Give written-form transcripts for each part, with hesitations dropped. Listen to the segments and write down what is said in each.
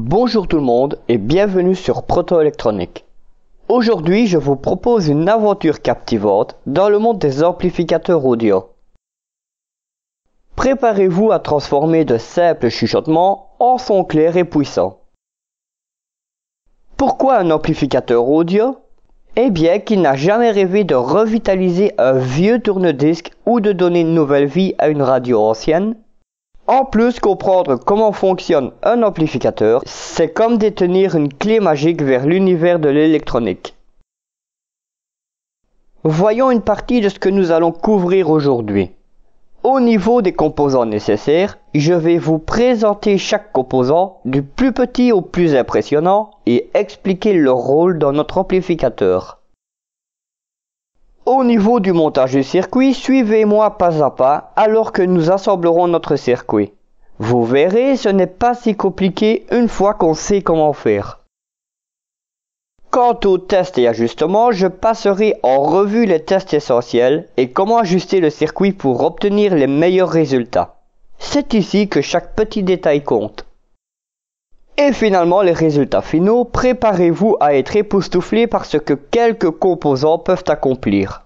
Bonjour tout le monde et bienvenue sur Proto-Électronique. Aujourd'hui, je vous propose une aventure captivante dans le monde des amplificateurs audio. Préparez-vous à transformer de simples chuchotements en sons clairs et puissants. Pourquoi un amplificateur audio ? Eh bien, qui n'a jamais rêvé de revitaliser un vieux tourne-disque ou de donner une nouvelle vie à une radio ancienne ? En plus, comprendre comment fonctionne un amplificateur, c'est comme détenir une clé magique vers l'univers de l'électronique. Voyons une partie de ce que nous allons couvrir aujourd'hui. Au niveau des composants nécessaires, je vais vous présenter chaque composant, du plus petit au plus impressionnant, et expliquer leur rôle dans notre amplificateur. Au niveau du montage du circuit, suivez-moi pas à pas alors que nous assemblerons notre circuit. Vous verrez, ce n'est pas si compliqué une fois qu'on sait comment faire. Quant aux tests et ajustements, je passerai en revue les tests essentiels et comment ajuster le circuit pour obtenir les meilleurs résultats. C'est ici que chaque petit détail compte. Et finalement, les résultats finaux, préparez-vous à être époustouflés par ce que quelques composants peuvent accomplir.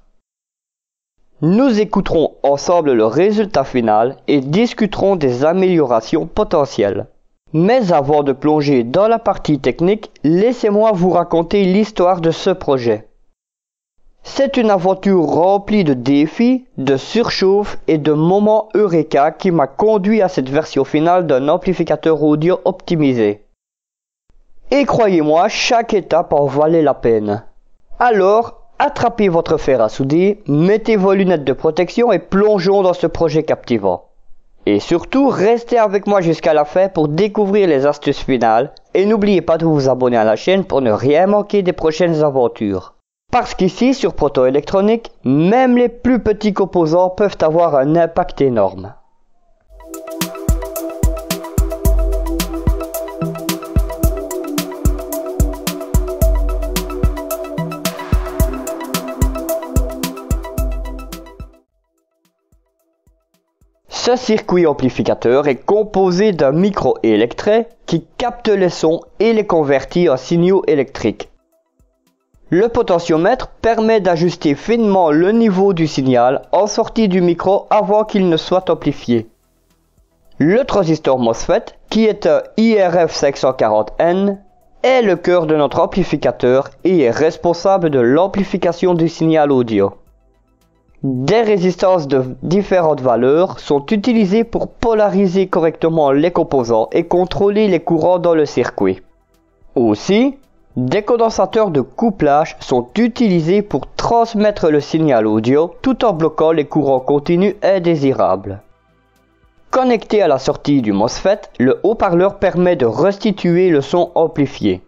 Nous écouterons ensemble le résultat final et discuterons des améliorations potentielles. Mais avant de plonger dans la partie technique, laissez-moi vous raconter l'histoire de ce projet. C'est une aventure remplie de défis, de surchauffe et de moments eureka qui m'a conduit à cette version finale d'un amplificateur audio optimisé. Et croyez-moi, chaque étape en valait la peine. Alors, attrapez votre fer à souder, mettez vos lunettes de protection et plongeons dans ce projet captivant. Et surtout, restez avec moi jusqu'à la fin pour découvrir les astuces finales et n'oubliez pas de vous abonner à la chaîne pour ne rien manquer des prochaines aventures. Parce qu'ici, sur Proto-Électronique, même les plus petits composants peuvent avoir un impact énorme. Ce circuit amplificateur est composé d'un micro-électret qui capte les sons et les convertit en signaux électriques. Le potentiomètre permet d'ajuster finement le niveau du signal en sortie du micro avant qu'il ne soit amplifié. Le transistor MOSFET, qui est un IRF540N, est le cœur de notre amplificateur et est responsable de l'amplification du signal audio. Des résistances de différentes valeurs sont utilisées pour polariser correctement les composants et contrôler les courants dans le circuit. Aussi, des condensateurs de couplage sont utilisés pour transmettre le signal audio tout en bloquant les courants continus indésirables. Connecté à la sortie du MOSFET, le haut-parleur permet de restituer le son amplifié.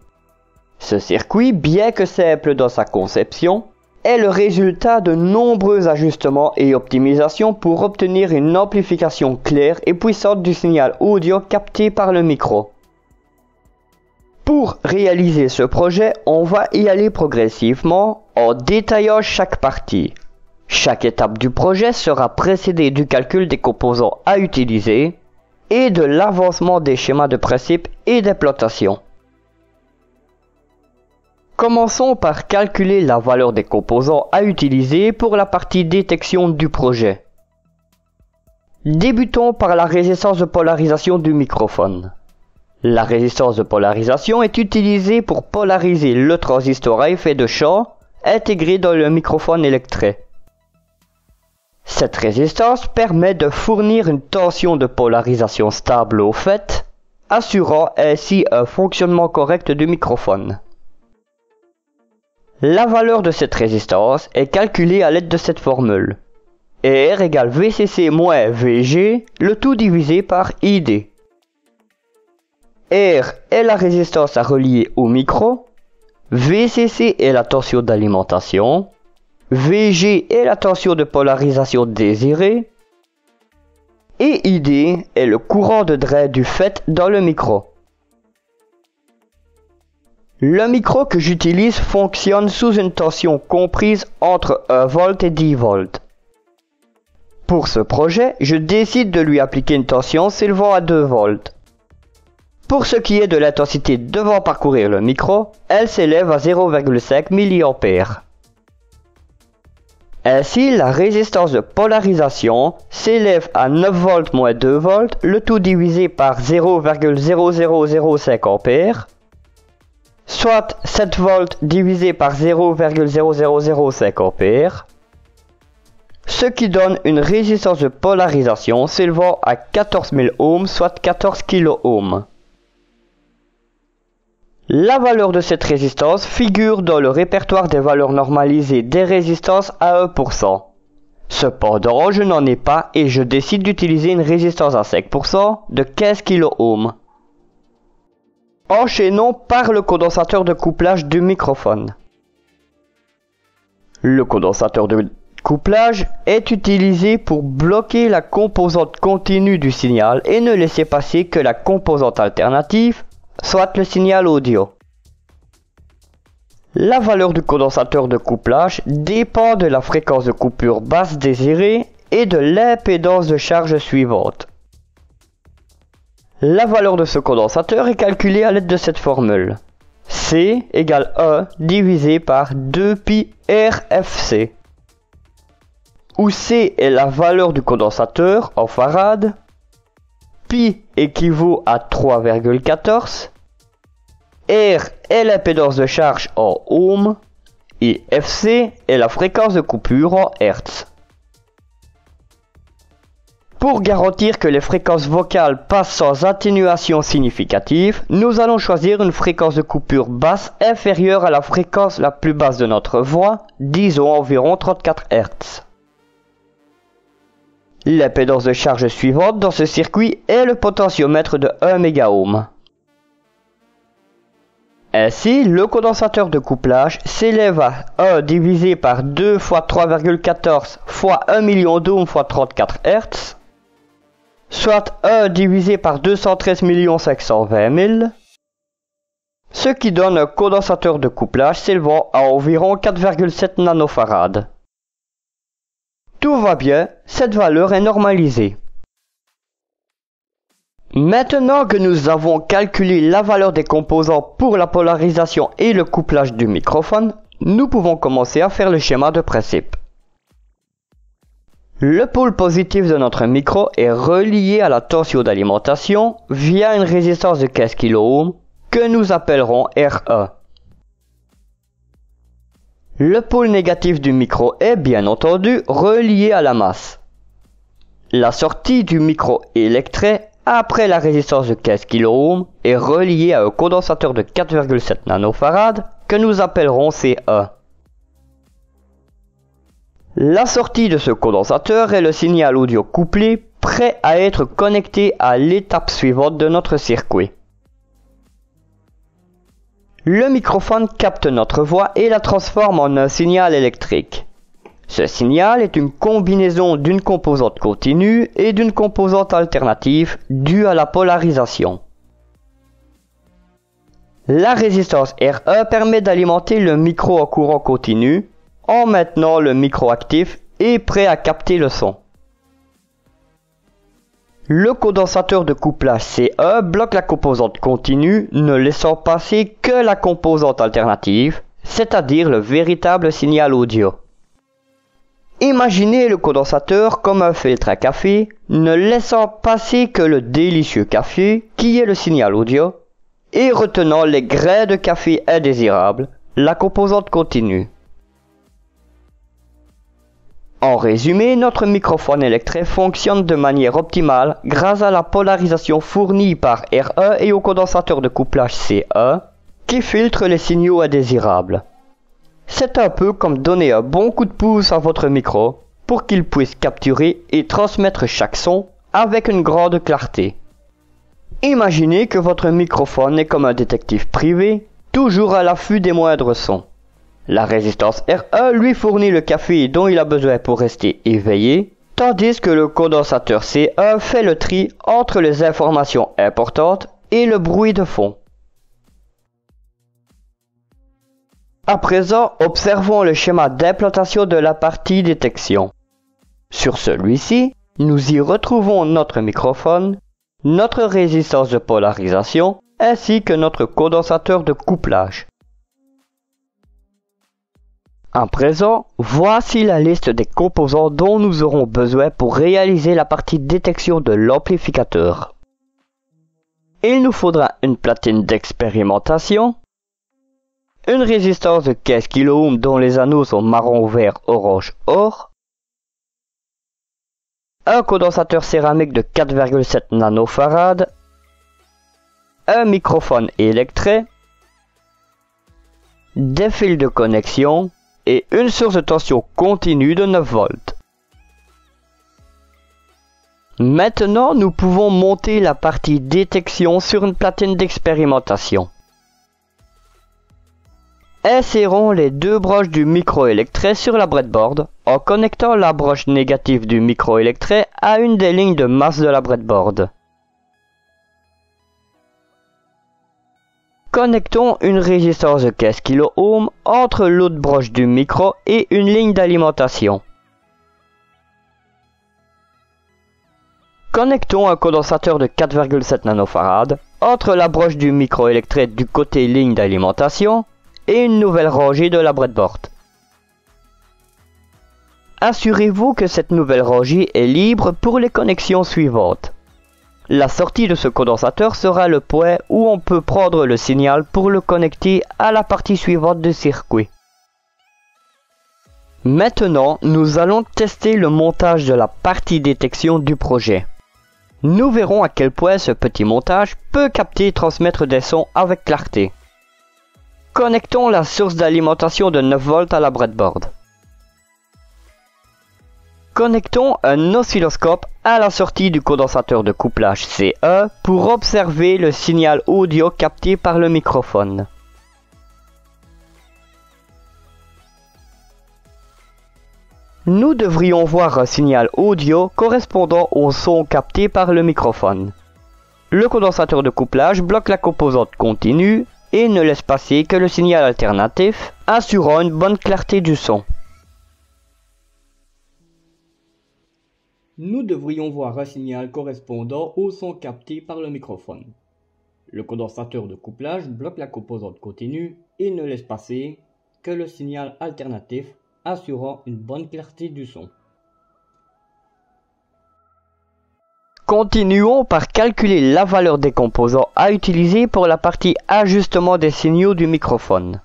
Ce circuit, bien que simple dans sa conception, est le résultat de nombreux ajustements et optimisations pour obtenir une amplification claire et puissante du signal audio capté par le micro. Pour réaliser ce projet, on va y aller progressivement en détaillant chaque partie. Chaque étape du projet sera précédée du calcul des composants à utiliser et de l'avancement des schémas de principe et d'implantation. Commençons par calculer la valeur des composants à utiliser pour la partie détection du projet. Débutons par la résistance de polarisation du microphone. La résistance de polarisation est utilisée pour polariser le transistor à effet de champ intégré dans le microphone électret. Cette résistance permet de fournir une tension de polarisation stable au fait, assurant ainsi un fonctionnement correct du microphone. La valeur de cette résistance est calculée à l'aide de cette formule. R égale VCC moins VG, le tout divisé par ID. R est la résistance à relier au micro, VCC est la tension d'alimentation, VG est la tension de polarisation désirée, et ID est le courant de drain du FET dans le micro. Le micro que j'utilise fonctionne sous une tension comprise entre 1 V et 10 V. Pour ce projet, je décide de lui appliquer une tension s'élevant à 2 V. Pour ce qui est de l'intensité devant parcourir le micro, elle s'élève à 0,5 mA. Ainsi, la résistance de polarisation s'élève à 9 volts moins 2 volts, le tout divisé par 0,0005 A, soit 7 volts divisé par 0,0005 A, ce qui donne une résistance de polarisation s'élevant à 14 000 ohms, soit 14 kΩ. La valeur de cette résistance figure dans le répertoire des valeurs normalisées des résistances à 1%. Cependant, je n'en ai pas et je décide d'utiliser une résistance à 5% de 15 kΩ. Enchaînons par le condensateur de couplage du microphone. Le condensateur de couplage est utilisé pour bloquer la composante continue du signal et ne laisser passer que la composante alternative, soit le signal audio. La valeur du condensateur de couplage dépend de la fréquence de coupure basse désirée et de l'impédance de charge suivante. La valeur de ce condensateur est calculée à l'aide de cette formule. C égale 1 divisé par 2pi RFC, où C est la valeur du condensateur en farad, pi équivaut à 3,14, R est l'impédance de charge en ohms et Fc est la fréquence de coupure en hertz. Pour garantir que les fréquences vocales passent sans atténuation significative, nous allons choisir une fréquence de coupure basse inférieure à la fréquence la plus basse de notre voix, disons environ 34 Hz. L'impédance de charge suivante dans ce circuit est le potentiomètre de 1 MΩ. Ainsi, le condensateur de couplage s'élève à 1 divisé par 2 fois 3,14 fois 1 million d'ohms fois 34 Hz, soit 1 divisé par 213 520 000, ce qui donne un condensateur de couplage s'élevant à environ 4,7 nanofarad. Tout va bien, cette valeur est normalisée. Maintenant que nous avons calculé la valeur des composants pour la polarisation et le couplage du microphone, nous pouvons commencer à faire le schéma de principe. Le pôle positif de notre micro est relié à la tension d'alimentation via une résistance de 15 kΩ que nous appellerons R1. Le pôle négatif du micro est bien entendu relié à la masse. La sortie du micro électré après la résistance de 15 kΩ est reliée à un condensateur de 4,7 nanofarad que nous appellerons C1. La sortie de ce condensateur est le signal audio couplé prêt à être connecté à l'étape suivante de notre circuit. Le microphone capte notre voix et la transforme en un signal électrique. Ce signal est une combinaison d'une composante continue et d'une composante alternative due à la polarisation. La résistance R1 permet d'alimenter le micro en courant continu en maintenant le micro actif et prêt à capter le son. Le condensateur de couplage C1 bloque la composante continue, ne laissant passer que la composante alternative, c'est-à-dire le véritable signal audio. Imaginez le condensateur comme un filtre à café, ne laissant passer que le délicieux café, qui est le signal audio, et retenant les grains de café indésirables, la composante continue. En résumé, notre microphone électrique fonctionne de manière optimale grâce à la polarisation fournie par R1 et au condensateur de couplage C1 qui filtre les signaux indésirables. C'est un peu comme donner un bon coup de pouce à votre micro pour qu'il puisse capturer et transmettre chaque son avec une grande clarté. Imaginez que votre microphone est comme un détective privé, toujours à l'affût des moindres sons. La résistance R1 lui fournit le café dont il a besoin pour rester éveillé, tandis que le condensateur C1 fait le tri entre les informations importantes et le bruit de fond. À présent, observons le schéma d'implantation de la partie détection. Sur celui-ci, nous y retrouvons notre microphone, notre résistance de polarisation ainsi que notre condensateur de couplage. À présent, voici la liste des composants dont nous aurons besoin pour réaliser la partie détection de l'amplificateur. Il nous faudra une platine d'expérimentation, une résistance de 15 kΩ dont les anneaux sont marron, vert, orange, or, un condensateur céramique de 4,7 nanofarad, un microphone électret, des fils de connexion et une source de tension continue de 9 volts. Maintenant, nous pouvons monter la partie détection sur une platine d'expérimentation. Insérons les deux broches du microélectret sur la breadboard en connectant la broche négative du microélectret à une des lignes de masse de la breadboard. Connectons une résistance de 15 kΩ entre l'autre broche du micro et une ligne d'alimentation. Connectons un condensateur de 4,7 nanofarad entre la broche du microélectret du côté ligne d'alimentation et une nouvelle rangée de la breadboard. Assurez-vous que cette nouvelle rangée est libre pour les connexions suivantes. La sortie de ce condensateur sera le point où on peut prendre le signal pour le connecter à la partie suivante du circuit. Maintenant, nous allons tester le montage de la partie détection du projet. Nous verrons à quel point ce petit montage peut capter et transmettre des sons avec clarté. Connectons la source d'alimentation de 9 volts à la breadboard. Connectons un oscilloscope à la sortie du condensateur de couplage C1 pour observer le signal audio capté par le microphone. Nous devrions voir un signal audio correspondant au son capté par le microphone. Le condensateur de couplage bloque la composante continue et ne laisse passer que le signal alternatif, assurant une bonne clarté du son. Nous devrions voir un signal correspondant au son capté par le microphone. Le condensateur de couplage bloque la composante continue et ne laisse passer que le signal alternatif, assurant une bonne clarté du son. Continuons par calculer la valeur des composants à utiliser pour la partie ajustement des signaux du microphone.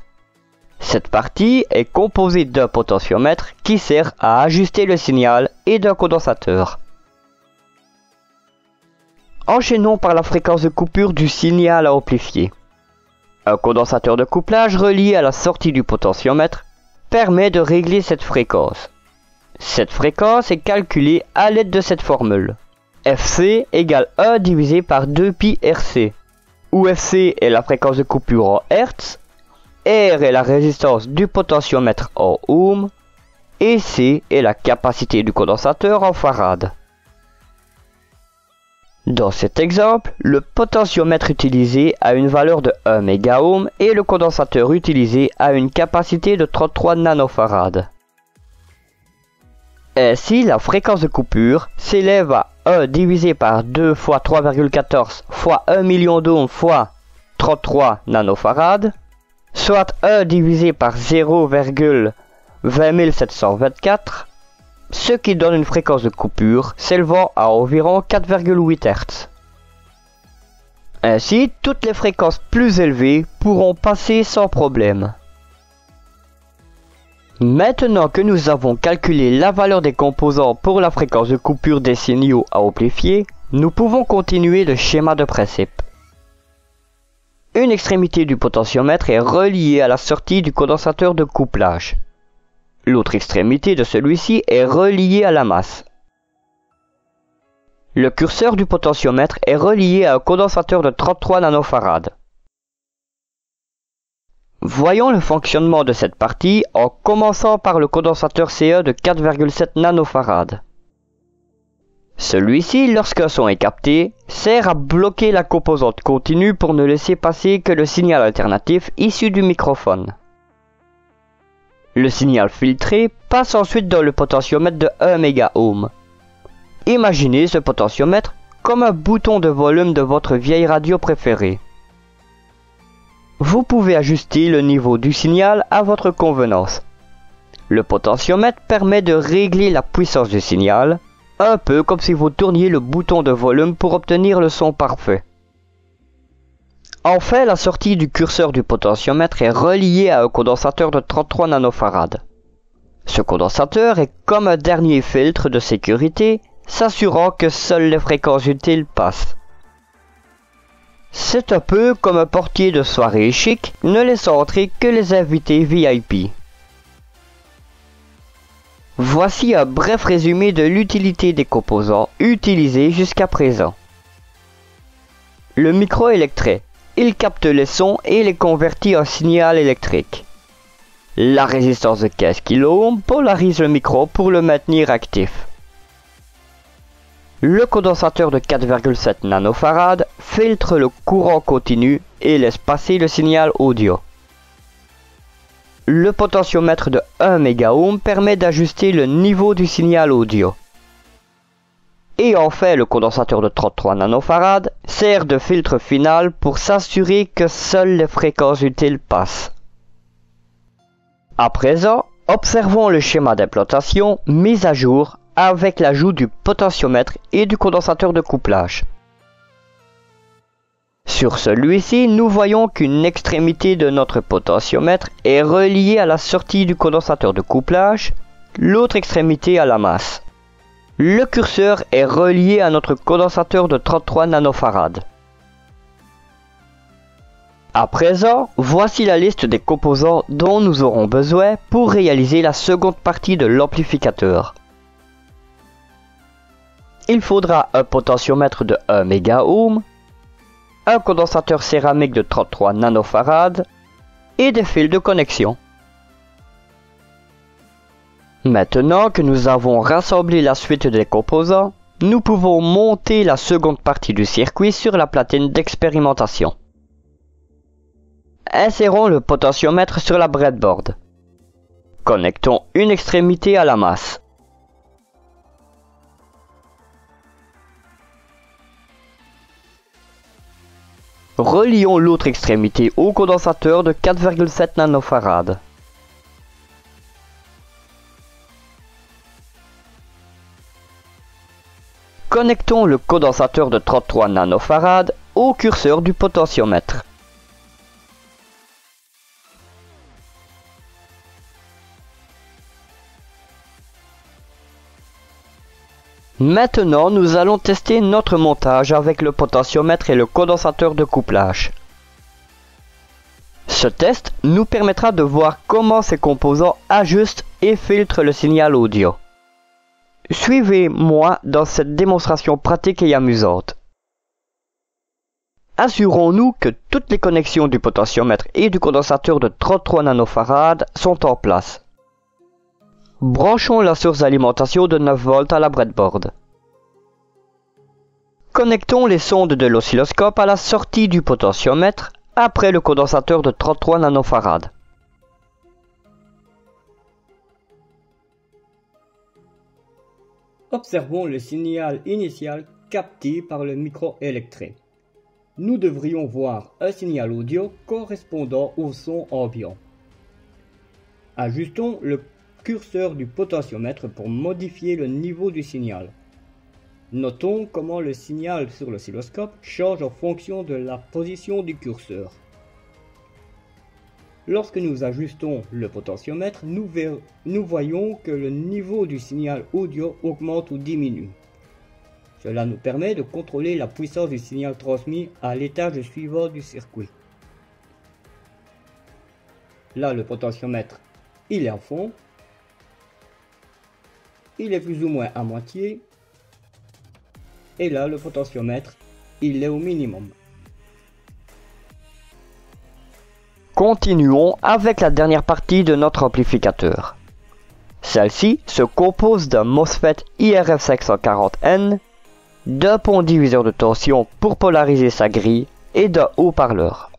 Cette partie est composée d'un potentiomètre qui sert à ajuster le signal et d'un condensateur. Enchaînons par la fréquence de coupure du signal à amplifier. Un condensateur de couplage relié à la sortie du potentiomètre permet de régler cette fréquence. Cette fréquence est calculée à l'aide de cette formule. Fc égale 1 divisé par 2pi Rc, où Fc est la fréquence de coupure en Hz, R est la résistance du potentiomètre en ohm, et C est la capacité du condensateur en farad. Dans cet exemple, le potentiomètre utilisé a une valeur de 1 mégaohm et le condensateur utilisé a une capacité de 33 nanofarad. Ainsi, la fréquence de coupure s'élève à 1 divisé par 2 fois 3,14 fois 1 million d'ohms fois 33 nanofarad, soit 1 divisé par 0,20724, ce qui donne une fréquence de coupure s'élevant à environ 4,8 Hz. Ainsi, toutes les fréquences plus élevées pourront passer sans problème. Maintenant que nous avons calculé la valeur des composants pour la fréquence de coupure des signaux à amplifier, nous pouvons continuer le schéma de principe. Une extrémité du potentiomètre est reliée à la sortie du condensateur de couplage. L'autre extrémité de celui-ci est reliée à la masse. Le curseur du potentiomètre est relié à un condensateur de 33 nanofarad. Voyons le fonctionnement de cette partie en commençant par le condensateur CE de 4,7 nanofarad. Celui-ci, lorsqu'un son est capté, sert à bloquer la composante continue pour ne laisser passer que le signal alternatif issu du microphone. Le signal filtré passe ensuite dans le potentiomètre de 1 mégaohm. Imaginez ce potentiomètre comme un bouton de volume de votre vieille radio préférée. Vous pouvez ajuster le niveau du signal à votre convenance. Le potentiomètre permet de régler la puissance du signal, un peu comme si vous tourniez le bouton de volume pour obtenir le son parfait. En fait, la sortie du curseur du potentiomètre est reliée à un condensateur de 33 nanofarad. Ce condensateur est comme un dernier filtre de sécurité, s'assurant que seules les fréquences utiles passent. C'est un peu comme un portier de soirée chic, ne laissant entrer que les invités VIP. Voici un bref résumé de l'utilité des composants utilisés jusqu'à présent. Le microélectret. Il capte les sons et les convertit en signal électrique. La résistance de 15 kΩ polarise le micro pour le maintenir actif. Le condensateur de 4,7 nanofarad filtre le courant continu et laisse passer le signal audio. Le potentiomètre de 1 MΩ permet d'ajuster le niveau du signal audio. Et enfin, le condensateur de 33 nanofarad sert de filtre final pour s'assurer que seules les fréquences utiles passent. À présent, observons le schéma d'implantation mis à jour avec l'ajout du potentiomètre et du condensateur de couplage. Sur celui-ci, nous voyons qu'une extrémité de notre potentiomètre est reliée à la sortie du condensateur de couplage, l'autre extrémité à la masse. Le curseur est relié à notre condensateur de 33 nanofarad. À présent, voici la liste des composants dont nous aurons besoin pour réaliser la seconde partie de l'amplificateur. Il faudra un potentiomètre de 1 MΩ, un condensateur céramique de 33 nanofarad et des fils de connexion. Maintenant que nous avons rassemblé la suite des composants, nous pouvons monter la seconde partie du circuit sur la platine d'expérimentation. Insérons le potentiomètre sur la breadboard. Connectons une extrémité à la masse. Relions l'autre extrémité au condensateur de 4,7 nanofarad. Connectons le condensateur de 33 nanofarad au curseur du potentiomètre. Maintenant, nous allons tester notre montage avec le potentiomètre et le condensateur de couplage. Ce test nous permettra de voir comment ces composants ajustent et filtrent le signal audio. Suivez-moi dans cette démonstration pratique et amusante. Assurons-nous que toutes les connexions du potentiomètre et du condensateur de 33 nanofarad sont en place. Branchons la source d'alimentation de 9 volts à la breadboard. Connectons les sondes de l'oscilloscope à la sortie du potentiomètre après le condensateur de 33 nanofarad. Observons le signal initial capté par le microélectret. Nous devrions voir un signal audio correspondant au son ambiant. Ajustons le curseur du potentiomètre pour modifier le niveau du signal. Notons comment le signal sur l'oscilloscope change en fonction de la position du curseur. Lorsque nous ajustons le potentiomètre, nous voyons que le niveau du signal audio augmente ou diminue. Cela nous permet de contrôler la puissance du signal transmis à l'étage suivant du circuit. Là, le potentiomètre, il est à fond. Il est plus ou moins à moitié. Et là, le potentiomètre, il est au minimum. Continuons avec la dernière partie de notre amplificateur. Celle-ci se compose d'un MOSFET IRF540N, d'un pont diviseur de tension pour polariser sa grille et d'un haut-parleur.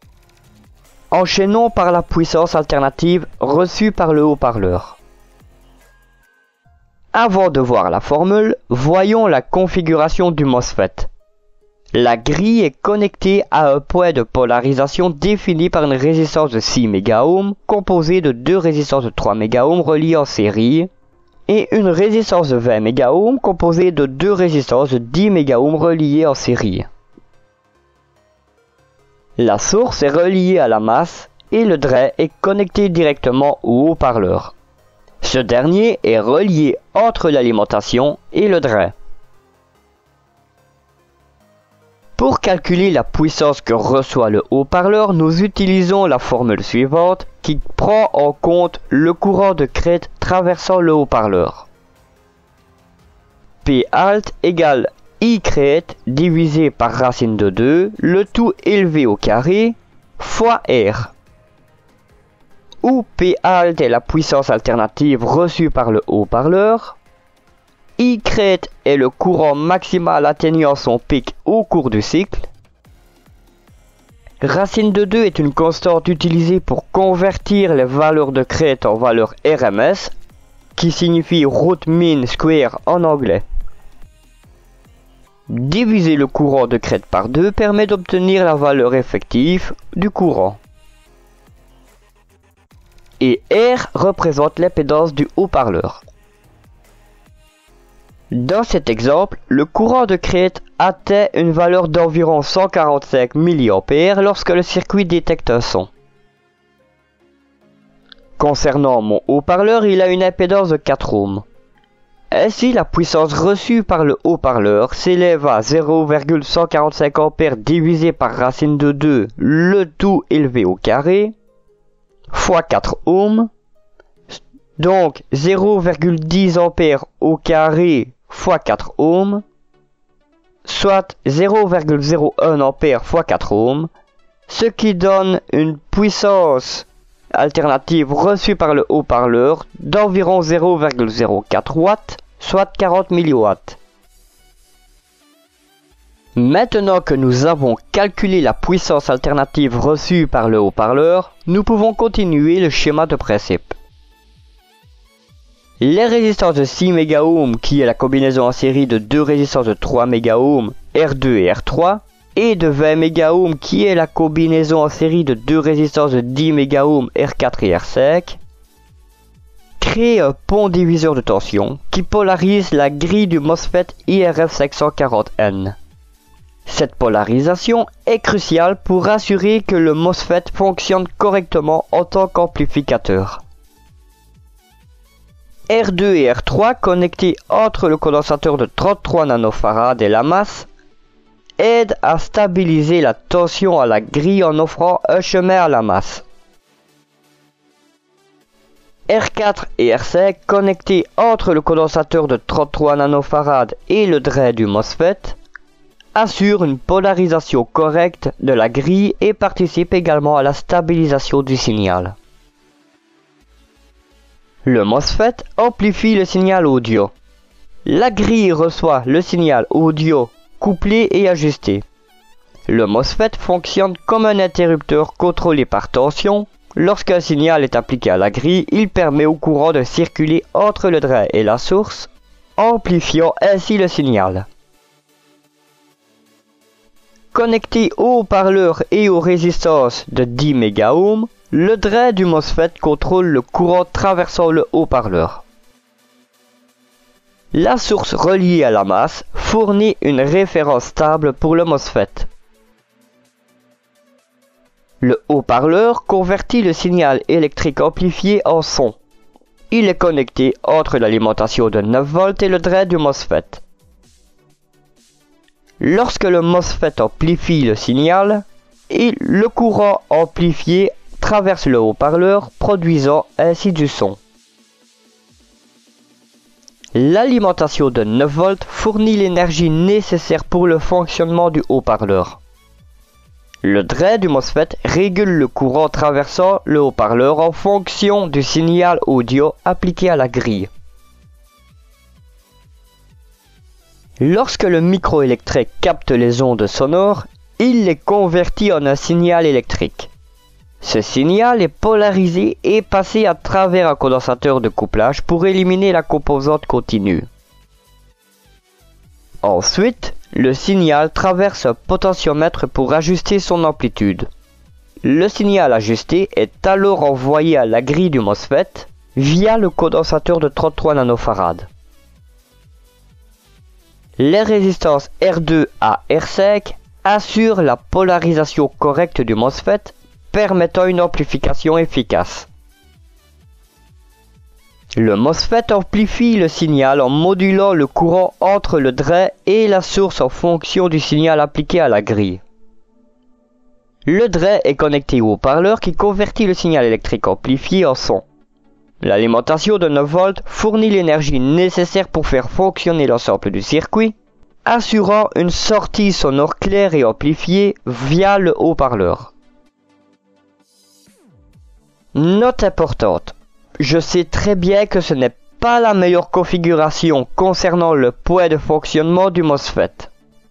Enchaînons par la puissance alternative reçue par le haut-parleur. Avant de voir la formule, voyons la configuration du MOSFET. La grille est connectée à un point de polarisation défini par une résistance de 6 MΩ composée de deux résistances de 3 MΩ reliées en série et une résistance de 20 MΩ composée de deux résistances de 10 MΩ reliées en série. La source est reliée à la masse et le drain est connecté directement au haut-parleur. Ce dernier est relié entre l'alimentation et le drain. Pour calculer la puissance que reçoit le haut-parleur, nous utilisons la formule suivante qui prend en compte le courant de crête traversant le haut-parleur. P alt égale I crête divisé par racine de 2, le tout élevé au carré, fois R. Où P alt est la puissance alternative reçue par le haut-parleur, I crête est le courant maximal atteignant son pic au cours du cycle. Racine de 2 est une constante utilisée pour convertir les valeurs de crête en valeurs RMS, qui signifie root mean square en anglais. Diviser le courant de crête par 2 permet d'obtenir la valeur effective du courant. Et R représente l'impédance du haut-parleur. Dans cet exemple, le courant de crête atteint une valeur d'environ 145 mA lorsque le circuit détecte un son. Concernant mon haut-parleur, il a une impédance de 4 ohms. Ainsi, la puissance reçue par le haut-parleur s'élève à 0,145 A divisé par racine de 2, le tout élevé au carré, fois 4 ohms, donc 0,10 A au carré fois 4 ohms, soit 0,01 A fois 4 ohms, ce qui donne une puissance alternative reçue par le haut-parleur d'environ 0,04 watts, soit 40 mW. Maintenant que nous avons calculé la puissance alternative reçue par le haut-parleur, nous pouvons continuer le schéma de principe. Les résistances de 6 MΩ, qui est la combinaison en série de deux résistances de 3 MΩ, R2 et R3, et de 20 MΩ, qui est la combinaison en série de deux résistances de 10 MΩ, R4 et R5, créent un pont diviseur de tension qui polarise la grille du MOSFET IRF 540N. Cette polarisation est cruciale pour assurer que le MOSFET fonctionne correctement en tant qu'amplificateur. R2 et R3 connectés entre le condensateur de 33 nanofarad et la masse aident à stabiliser la tension à la grille en offrant un chemin à la masse. R4 et R5 connectés entre le condensateur de 33 nanofarad et le drain du MOSFET assurent une polarisation correcte de la grille et participent également à la stabilisation du signal. Le MOSFET amplifie le signal audio. La grille reçoit le signal audio couplé et ajusté. Le MOSFET fonctionne comme un interrupteur contrôlé par tension. Lorsqu'un signal est appliqué à la grille, il permet au courant de circuler entre le drain et la source, amplifiant ainsi le signal. Connecté au haut-parleur et aux résistances de 10 MΩ, le drain du MOSFET contrôle le courant traversant le haut-parleur. La source reliée à la masse fournit une référence stable pour le MOSFET. Le haut-parleur convertit le signal électrique amplifié en son. Il est connecté entre l'alimentation de 9 volts et le drain du MOSFET. Lorsque le MOSFET amplifie le signal, le courant amplifié traverse le haut-parleur, produisant ainsi du son. L'alimentation de 9 volts fournit l'énergie nécessaire pour le fonctionnement du haut-parleur. Le drain du MOSFET régule le courant traversant le haut-parleur en fonction du signal audio appliqué à la grille. Lorsque le microélectrique capte les ondes sonores, il les convertit en un signal électrique. Ce signal est polarisé et passé à travers un condensateur de couplage pour éliminer la composante continue. Ensuite, le signal traverse un potentiomètre pour ajuster son amplitude. Le signal ajusté est alors envoyé à la grille du MOSFET via le condensateur de 33 nanofarad. Les résistances R2 à R5 assurent la polarisation correcte du MOSFET, permettant une amplification efficace. Le MOSFET amplifie le signal en modulant le courant entre le drain et la source en fonction du signal appliqué à la grille. Le drain est connecté au haut-parleur qui convertit le signal électrique amplifié en son. L'alimentation de 9 volts fournit l'énergie nécessaire pour faire fonctionner l'ensemble du circuit, assurant une sortie sonore claire et amplifiée via le haut-parleur. Note importante. Je sais très bien que ce n'est pas la meilleure configuration concernant le point de fonctionnement du MOSFET.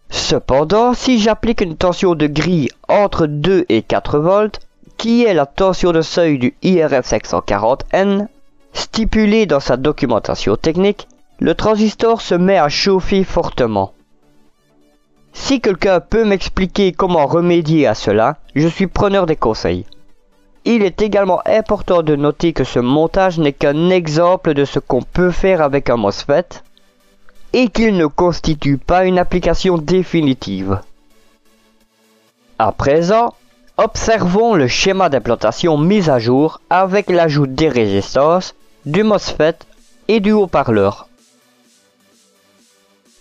Cependant, si j'applique une tension de grille entre 2 et 4 volts, qui est la tension de seuil du IRF 540N, stipulée dans sa documentation technique, le transistor se met à chauffer fortement. Si quelqu'un peut m'expliquer comment remédier à cela, je suis preneur des conseils. Il est également important de noter que ce montage n'est qu'un exemple de ce qu'on peut faire avec un MOSFET et qu'il ne constitue pas une application définitive. À présent, observons le schéma d'implantation mis à jour avec l'ajout des résistances, du MOSFET et du haut-parleur.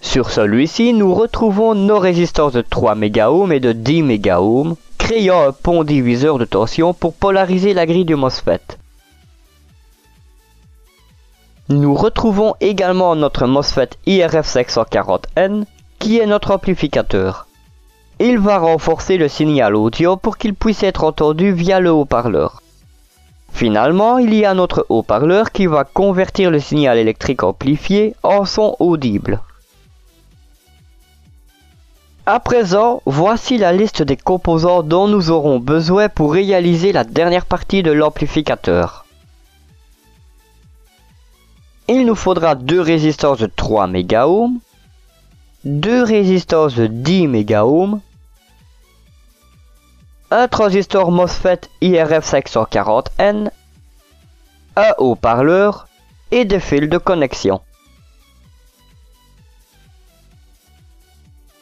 Sur celui-ci, nous retrouvons nos résistances de 3 MΩ et de 10 MΩ, créant un pont diviseur de tension pour polariser la grille du MOSFET. Nous retrouvons également notre MOSFET IRF 540N, qui est notre amplificateur. Il va renforcer le signal audio pour qu'il puisse être entendu via le haut-parleur. Finalement, il y a notre haut-parleur qui va convertir le signal électrique amplifié en son audible. À présent, voici la liste des composants dont nous aurons besoin pour réaliser la dernière partie de l'amplificateur. Il nous faudra 2 résistances de 3 MΩ, 2 résistances de 10 MΩ, un transistor MOSFET IRF 540N, un haut-parleur et des fils de connexion.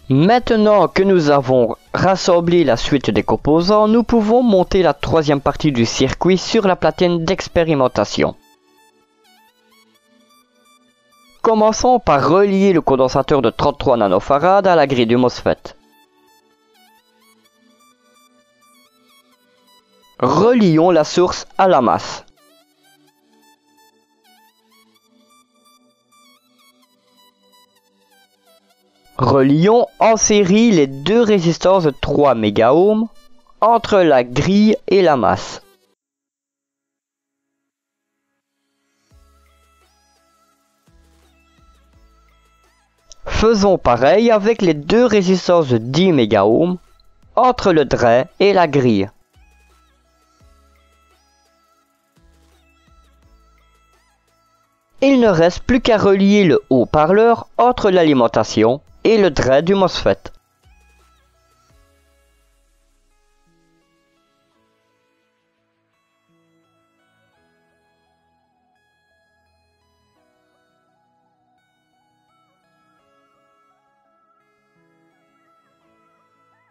Maintenant que nous avons rassemblé la suite des composants, nous pouvons monter la troisième partie du circuit sur la platine d'expérimentation. Commençons par relier le condensateur de 33 nanofarad à la grille du MOSFET. Relions la source à la masse. Relions en série les 2 résistances de 3 MΩ entre la grille et la masse. Faisons pareil avec les 2 résistances de 10 MΩ entre le drain et la grille. Il ne reste plus qu'à relier le haut-parleur entre l'alimentation et le drain du MOSFET.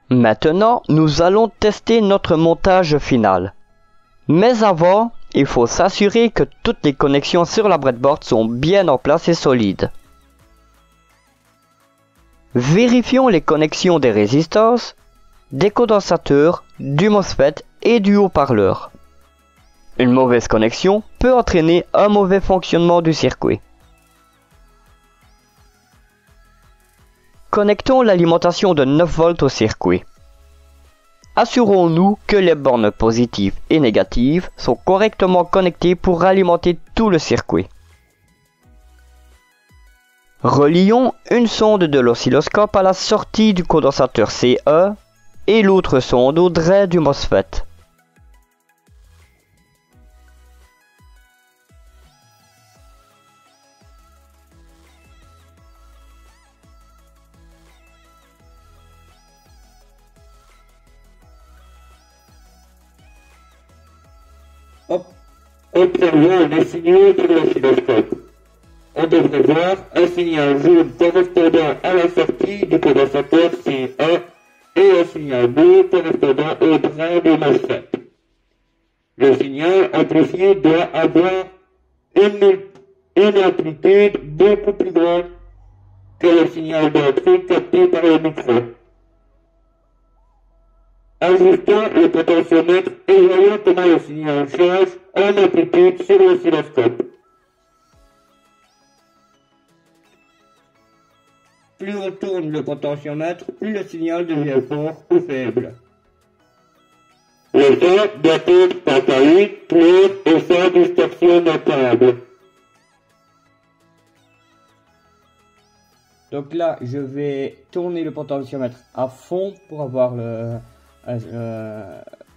Maintenant, nous allons tester notre montage final. Mais avant, il faut s'assurer que toutes les connexions sur la breadboard sont bien en place et solides. Vérifions les connexions des résistances, des condensateurs, du MOSFET et du haut-parleur. Une mauvaise connexion peut entraîner un mauvais fonctionnement du circuit. Connectons l'alimentation de 9 volts au circuit. Assurons-nous que les bornes positives et négatives sont correctement connectées pour alimenter tout le circuit. Relions une sonde de l'oscilloscope à la sortie du condensateur C1 et l'autre sonde au drain du MOSFET. observons les signaux sur l'oscilloscope. On devrait voir un signal jaune correspondant à la sortie du condensateur C1 et un signal bleu correspondant au drain de MOSFET. Le signal amplifié doit avoir une amplitude beaucoup plus grande que le signal d'entrée capté par le micro. Ajustons le potentiomètre et voyons comment le signal change en amplitude sur l'oscilloscope. Plus on tourne le potentiomètre, plus le signal devient fort ou faible. Le son doit être quant à lui clair et sans distorsion notable. Donc là, je vais tourner le potentiomètre à fond pour avoir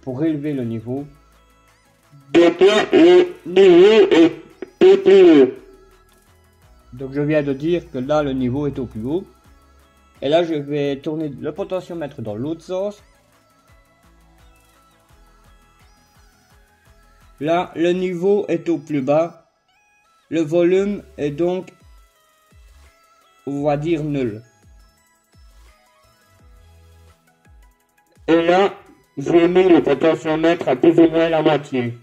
pour élever le niveau. Donc là, le niveau est au plus haut. Donc je viens de dire que là, le niveau est au plus haut. Et là, je vais tourner le potentiomètre dans l'autre sens. Là, le niveau est au plus bas. Le volume est donc, on va dire, nul. Et là, j'ai mis le potentiomètre à plus ou moins la moitié.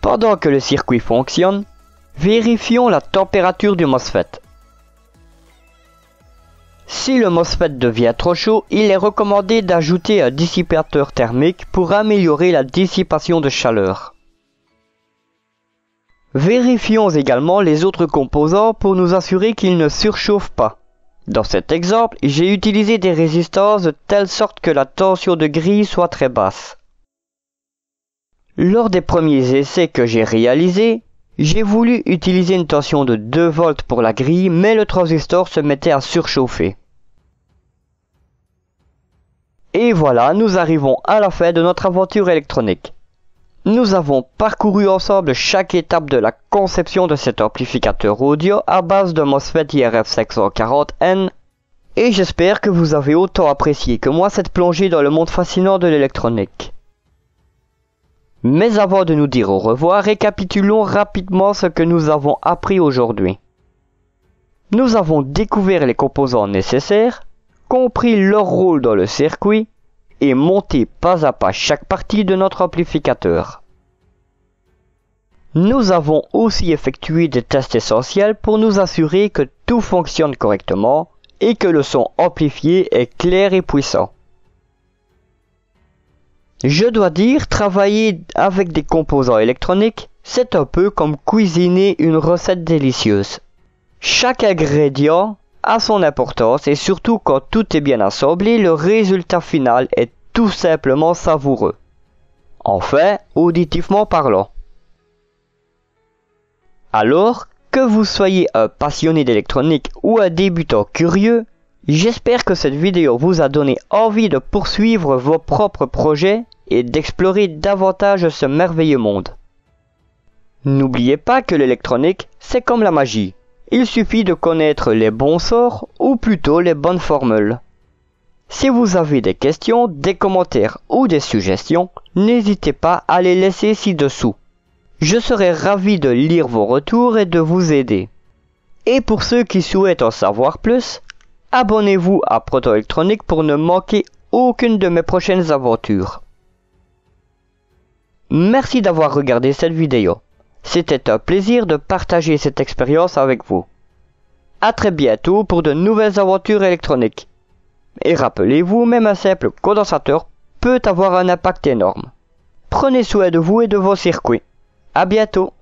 Pendant que le circuit fonctionne, vérifions la température du MOSFET. Si le MOSFET devient trop chaud, il est recommandé d'ajouter un dissipateur thermique pour améliorer la dissipation de chaleur. Vérifions également les autres composants pour nous assurer qu'ils ne surchauffent pas. Dans cet exemple, j'ai utilisé des résistances de telle sorte que la tension de grille soit très basse. Lors des premiers essais que j'ai réalisés, j'ai voulu utiliser une tension de 2 volts pour la grille, mais le transistor se mettait à surchauffer. Et voilà, nous arrivons à la fin de notre aventure électronique. Nous avons parcouru ensemble chaque étape de la conception de cet amplificateur audio à base de MOSFET IRF540N, et j'espère que vous avez autant apprécié que moi cette plongée dans le monde fascinant de l'électronique. Mais avant de nous dire au revoir, récapitulons rapidement ce que nous avons appris aujourd'hui. Nous avons découvert les composants nécessaires, compris leur rôle dans le circuit et monté pas à pas chaque partie de notre amplificateur. Nous avons aussi effectué des tests essentiels pour nous assurer que tout fonctionne correctement et que le son amplifié est clair et puissant. Je dois dire, travailler avec des composants électroniques, c'est un peu comme cuisiner une recette délicieuse. Chaque ingrédient a son importance et surtout quand tout est bien assemblé, le résultat final est tout simplement savoureux. Enfin, auditivement parlant. Alors, que vous soyez un passionné d'électronique ou un débutant curieux, j'espère que cette vidéo vous a donné envie de poursuivre vos propres projets et d'explorer davantage ce merveilleux monde. N'oubliez pas que l'électronique, c'est comme la magie. Il suffit de connaître les bons sorts ou plutôt les bonnes formules. Si vous avez des questions, des commentaires ou des suggestions, n'hésitez pas à les laisser ci-dessous. Je serai ravi de lire vos retours et de vous aider. Et pour ceux qui souhaitent en savoir plus, abonnez-vous à Proton Électronique pour ne manquer aucune de mes prochaines aventures. Merci d'avoir regardé cette vidéo. C'était un plaisir de partager cette expérience avec vous. À très bientôt pour de nouvelles aventures électroniques. Et rappelez-vous, même un simple condensateur peut avoir un impact énorme. Prenez soin de vous et de vos circuits. À bientôt.